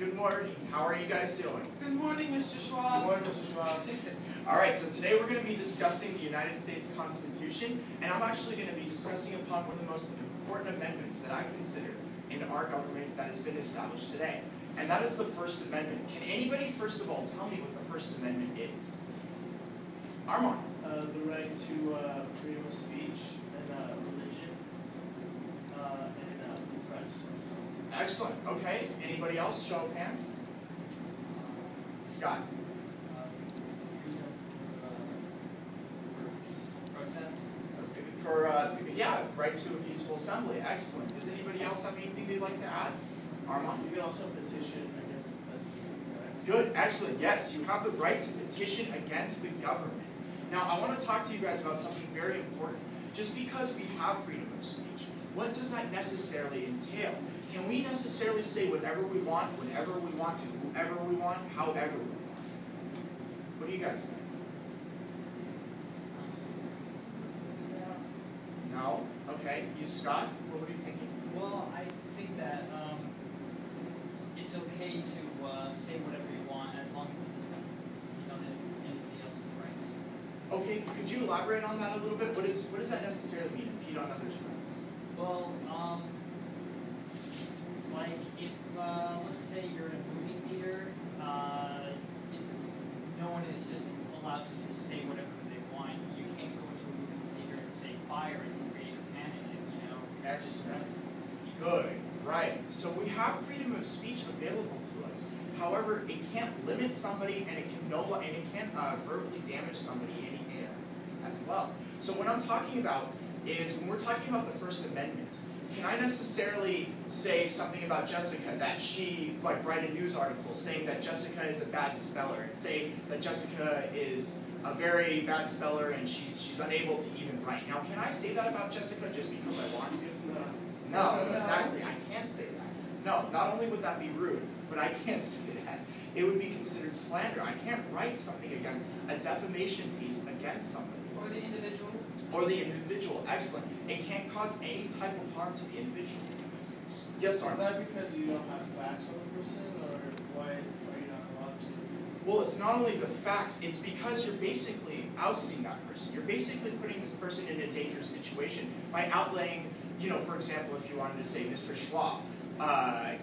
good morning. How are you guys doing? Good morning, Mr. Schwab. Good morning, Mr. Schwab. Alright, so today we're going to be discussing the United States Constitution, and I'm actually going to be discussing upon one of the most important amendments that I consider in our government that has been established today. And that is the First Amendment. Can anybody, first of all, tell me what the First Amendment is? Armand. The right to freedom of speech and religion and the press. Excellent. Okay. Anybody else? Show of hands. Scott. Yeah, right to a peaceful assembly. Excellent. Does anybody else have anything they'd like to add? Armand? You can also petition against the president, correct? Good. Excellent. Yes, you have the right to petition against the government. Now, I want to talk to you guys about something very important. Just because we have freedom of speech, what does that necessarily entail? Can we necessarily say whatever we want, whenever we want to, whoever we want, however we want? What do you guys think? No? Okay. You, Scott? What were you thinking? Well, I think that it's okay to say whatever you want as long as it doesn't, anybody else's rights. Okay. Could you elaborate on that a little bit? What does that necessarily mean? Impede on others' rights? Well, like if let's say you're in a movie theater, no one is just allowed to just say whatever they want. You can't go into a movie theater and say fire and create a panic and Excellent. Good. Right. So we have freedom of speech available to us. However, it can't limit somebody, and it can't verbally damage somebody as well. So what I'm talking about is when we're talking about the First Amendment, can I necessarily say something about Jessica, that she, write a news article saying that Jessica is a bad speller, and say that Jessica is a very bad speller and she's unable to even write? Now, can I say that about Jessica just because I want to? No, exactly. I can't say that. No, not only would that be rude, but I can't say that. It would be considered slander. I can't write something against a defamation piece against somebody. Or the individual. Or the individual. Excellent. It can't cause any type of harm to the individual. Yes, Arnold? Is that because you don't have facts on the person, or why are you not allowed to? Well, it's not only the facts, it's because you're basically ousting that person. You're basically putting this person in a dangerous situation by outlaying, for example, if you wanted to say Mr. Schwab,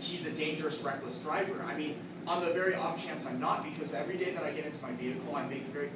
he's a dangerous, reckless driver. I mean, on the very off chance I'm not, because every day that I get into my vehicle, I make very,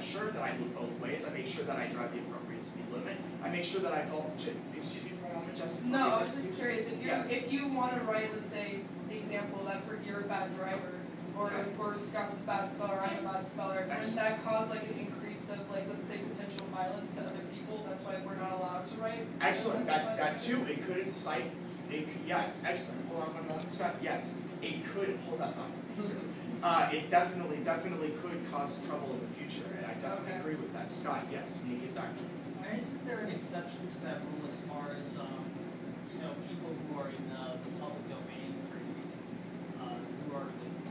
sure that I look both ways. I make sure that I drive the appropriate speed limit. I make sure that I follow. Excuse me for a moment, Jessica. No, I was just curious. If you want to write, let's say, the example that you're a bad driver, or Scott's a bad speller, I'm a bad speller, wouldn't that cause an increase of let's say potential violence to other people? That's why we're not allowed to write. Excellent. That too. It could incite. Yeah, it's excellent. Hold on one moment, Scott. Yes, it could. Hold that thought for me, sir. It definitely could cause trouble in the future. I definitely agree with that. Scott, yes, may get back to you. Isn't there an exception to that rule as far as, people who are in the public domain, or who are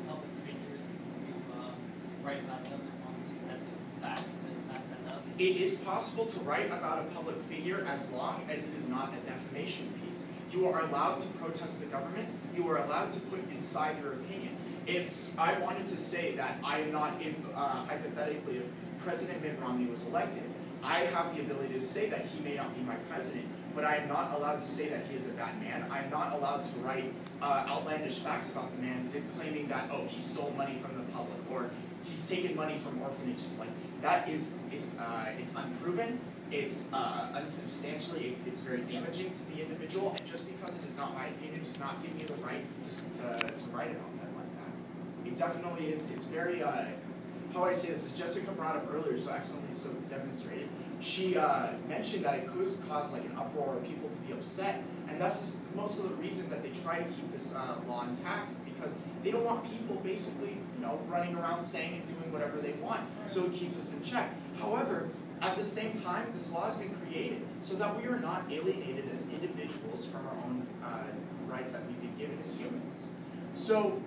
public figures, you write about them as long as you have the facts to back that up? It is possible to write about a public figure as long as it is not a defamation piece. You are allowed to protest the government. You are allowed to put inside your opinion. If I wanted to say that I am not, hypothetically, if President Mitt Romney was elected, I have the ability to say that he may not be my president, but I am not allowed to say that he is a bad man. I am not allowed to write outlandish facts about the man, claiming that, he stole money from the public, or he's taken money from orphanages. That is it's unproven, it's unsubstantially, it's very damaging to the individual, and just because it is not my opinion does not give me the right to write it on them like that. It definitely is, it's very, how would I say this? As Jessica brought up earlier, so excellently so demonstrated, she mentioned that it could cause an uproar or people to be upset, and that's most of the reason that they try to keep this law intact, is because they don't want people basically, running around saying and doing whatever they want, so it keeps us in check. However, at the same time, this law has been created so that we are not alienated as individuals from our own rights that we've been given as humans. So,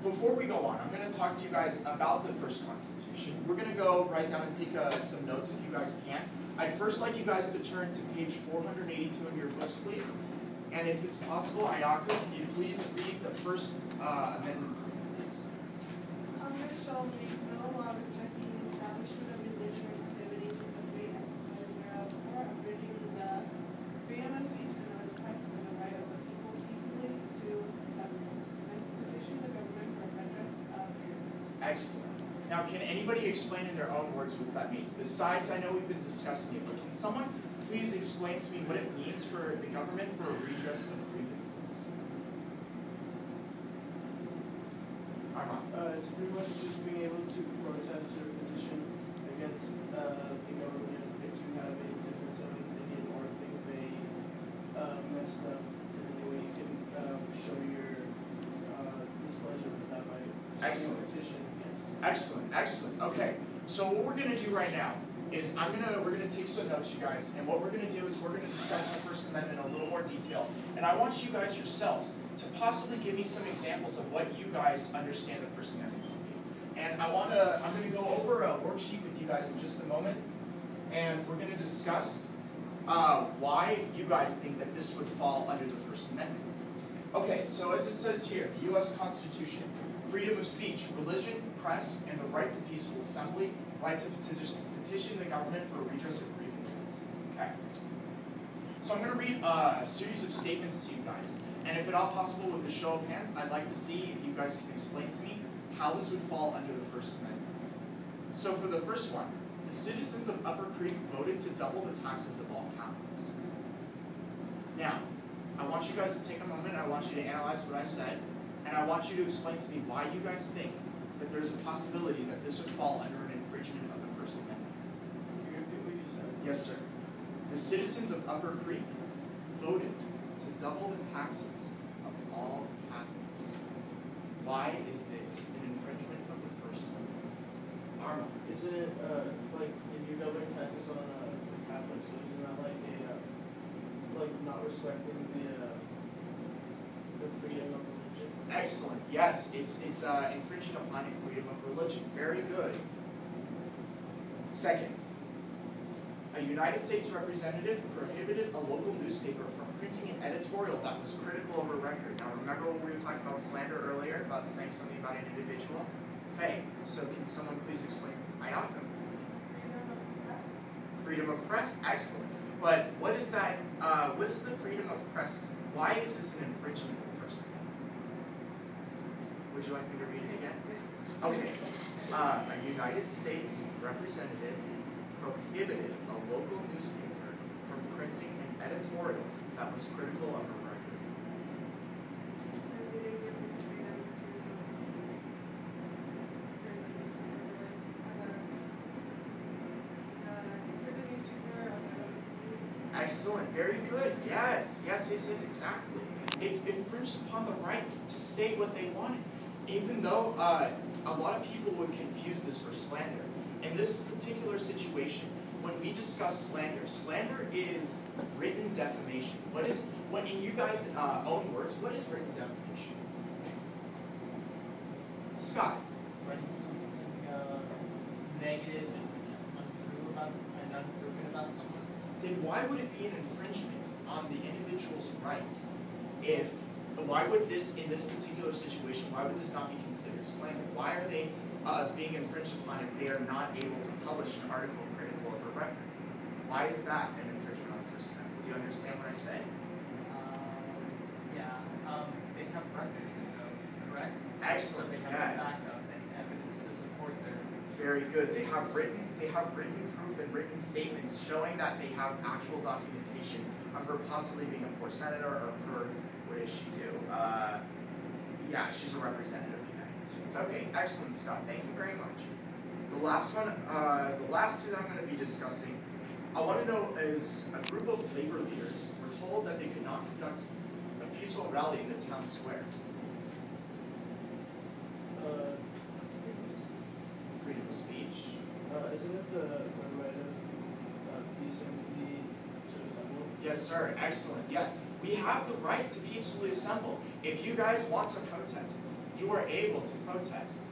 before we go on, I'm going to talk to you guys about the first Constitution. We're going to go write down and take some notes if you guys can. I'd first like you guys to turn to page 482 in your books, please. And if it's possible, Ayaka, can you please read the first amendment for me, please? Congress shall make no law respecting the establishment of religion or activities with the free exercise thereof, or abridging the freedom of speech and of press and the right of the people peaceably to assemble, and to petition the government for redress of grievances. Excellent. Now, can anybody explain in their own words what that means? Besides, I know we've been discussing it, but can someone please explain to me what it means for the government for a redress of grievances? Armand. It's pretty much just being able to protest or petition against the government if you have a difference of opinion or think they messed up in any way. You can show your displeasure with that by Excellent. a petition. Yes. Excellent, excellent. Okay, so what we're gonna do right now is we're gonna take some notes, you guys, and what we're gonna do is we're gonna discuss the First Amendment in a little more detail. And I want you guys yourselves to possibly give me some examples of what you guys understand the First Amendment to be. And I'm gonna go over a worksheet with you guys in just a moment, and we're gonna discuss why you guys think that this would fall under the First Amendment. Okay, so as it says here, the U.S. Constitution, freedom of speech, religion, press, and the right to peaceful assembly, right to petition the government for redress of grievances. Okay. So I'm going to read a series of statements to you guys, and if at all possible with a show of hands, I'd like to see if you guys can explain to me how this would fall under the First Amendment. So for the first one, the citizens of Upper Creek voted to double the taxes of all Catholics. Now, I want you guys to take a moment, I want you to analyze what I said, and I want you to explain to me why you guys think that there's a possibility that this would fall under an infringement of the First Amendment. Can you repeat what you said? Yes, sir. The citizens of Upper Creek voted to double the taxes of all Catholics. Why is this an infringement of the First Amendment? Arma. Isn't it like if you're doubling taxes on the Catholics, so isn't that like a like not respecting the freedom of religion? Excellent. Yes, it's infringing upon freedom of religion. Very good. Second, a United States representative prohibited a local newspaper from printing an editorial that was critical of a record. Now remember when we were talking about slander earlier, about saying something about an individual? Okay, so can someone please explain Ayaka? Freedom of press, excellent. But what is that, what is the freedom of press? Why is this an infringement of the First Amendment? Would you like me to read it again? Okay. A United States representative prohibited a local newspaper from printing an editorial that was critical of a record. Excellent, very good. Yes, exactly. It infringed upon the right to say what they wanted, even though a lot of people would confuse this for slander. In this particular situation, when we discuss slander, slander is written defamation. In you guys' own words, what is written defamation? Scott. Writing something negative and unproven about someone. Then why would it be an infringement on the individual's rights why would this, in this particular situation, why would this not be considered slander? Why are they being infringed upon if they are not able to publish an article critical of a record? Why is that an infringement on the First Amendment? Do you understand what I say? They have record, correct? Excellent, They have yes. backup and evidence to support their. Very good. They have written proof and written statements showing that they have actual documentation of her possibly being a poor senator or her, what does she do? Yeah, she's a representative of the United States. Okay, excellent, Scott. Thank you very much. The last one, the last two that I'm going to be discussing, I want to know is a group of labor leaders were told that they could not conduct a peaceful rally in the town square. Freedom of speech. Isn't it the right of peaceably to assemble? Yes, sir. Excellent. Yes. We have the right to peacefully assemble. If you guys want to protest, you are able to protest.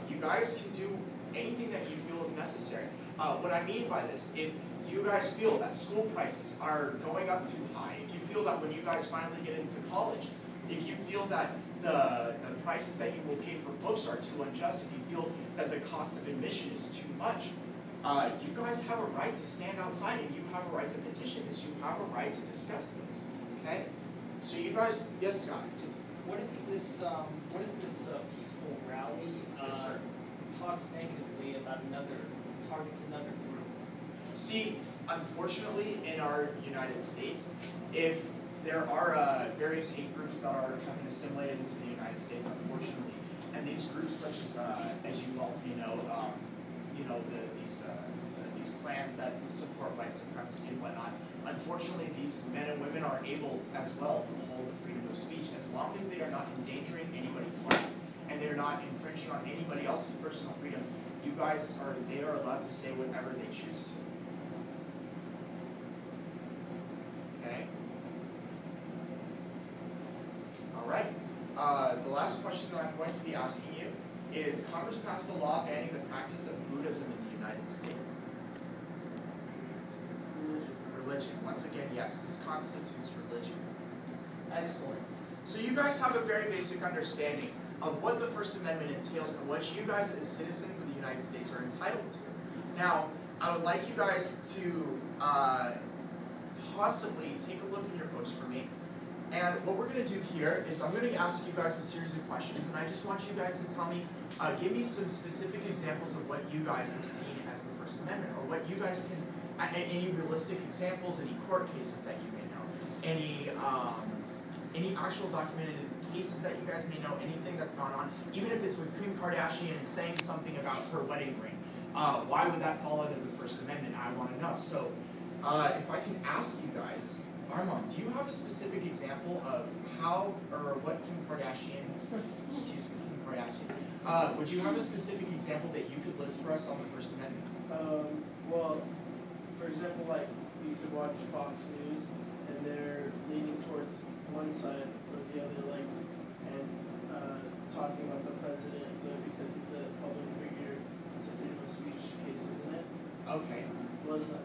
You guys can do anything that you feel is necessary. What I mean by this, if you guys feel that school prices are going up too high, if you feel that when you guys finally get into college, if you feel that the prices that you will pay for books are too unjust, if you feel that the cost of admission is too much, you guys have a right to stand outside and you have a right to petition this. You have a right to discuss this. Okay? So you guys, yes, Scott. What if this peaceful rally Yes, sir. talks negatively about targets another group? See, unfortunately, in our United States, if there are various hate groups that have been assimilated into the United States, unfortunately, and these groups, such as you all these clans that support white supremacy and whatnot, unfortunately, these men and women are able as well to hold the freedom of speech as long as they are not endangering anybody's life and they're not infringing on anybody else's personal freedoms. They are allowed to say whatever they choose to. Okay. All right. The last question that I'm going to be asking you is: Congress passed a law banning the practice of Buddhism in the United States. Religion. Once again, yes, this constitutes religion. Excellent. So you guys have a very basic understanding of what the First Amendment entails and what you guys as citizens of the United States are entitled to. Now, I would like you guys to possibly take a look in your books for me. And what we're going to do here is I'm going to ask you guys a series of questions, and I just want you guys to tell me, give me some specific examples of what you guys have seen as the First Amendment, or what you guys can, any realistic examples, any court cases that you may know, any actual documented cases that you guys may know, anything that's gone on, even if it's with Kim Kardashian saying something about her wedding ring. Why would that fall under the First Amendment? I want to know. So, if I can ask you guys, Armand, do you have a specific example of how or what Kim Kardashian, would you have a specific example that you could list for us on the First Amendment? Well, for example, like, you could watch Fox News, and they're leaning towards one side or the other, like, and talking about the president, because he's a public figure. It's a freedom of speech case, isn't it? Okay. Well, it's not.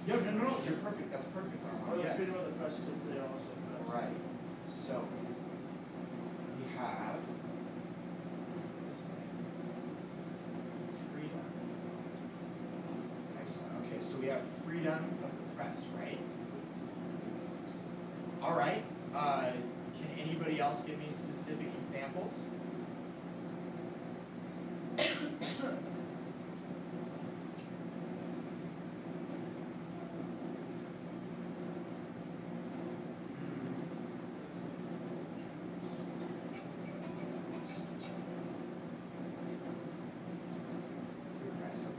No, you're perfect. That's perfect, Armand. Or the Yes. freedom of the press, because they're also press. Right. So, we have this thing. Freedom. Excellent. Okay, so we have freedom of the press, right? All right. Can anybody else give me specific examples?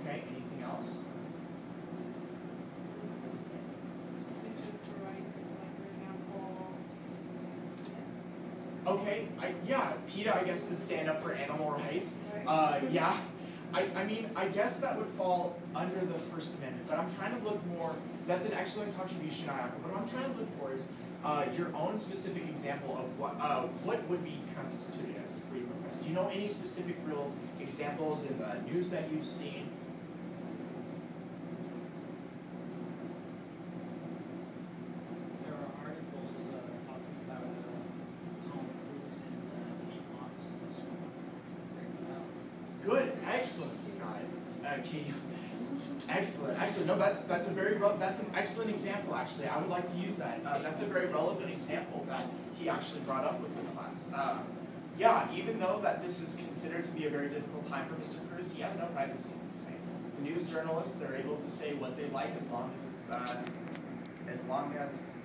Okay, anything else? For rights, like for example, Okay, PETA, I guess, to stand up for animal rights. right? Yeah, I mean, I guess that would fall under the First Amendment, but I'm trying to look more, that's an excellent contribution, Ayako, but what I'm trying to look for is your own specific example of what would be constituted as a freedom of press. Do you know any specific real examples in the news that you've seen? There are articles talking about Tom Cruise and Kate Moss. Check that out. Good, excellent, Scott. Excellent. No, that's an excellent example. Actually, I would like to use that. That's a very relevant example that he actually brought up with the class. Yeah, even though that this is considered to be a very difficult time for Mr. Cruz, he has no privacy in this same. The news journalists, they're able to say what they like as long as it's as long as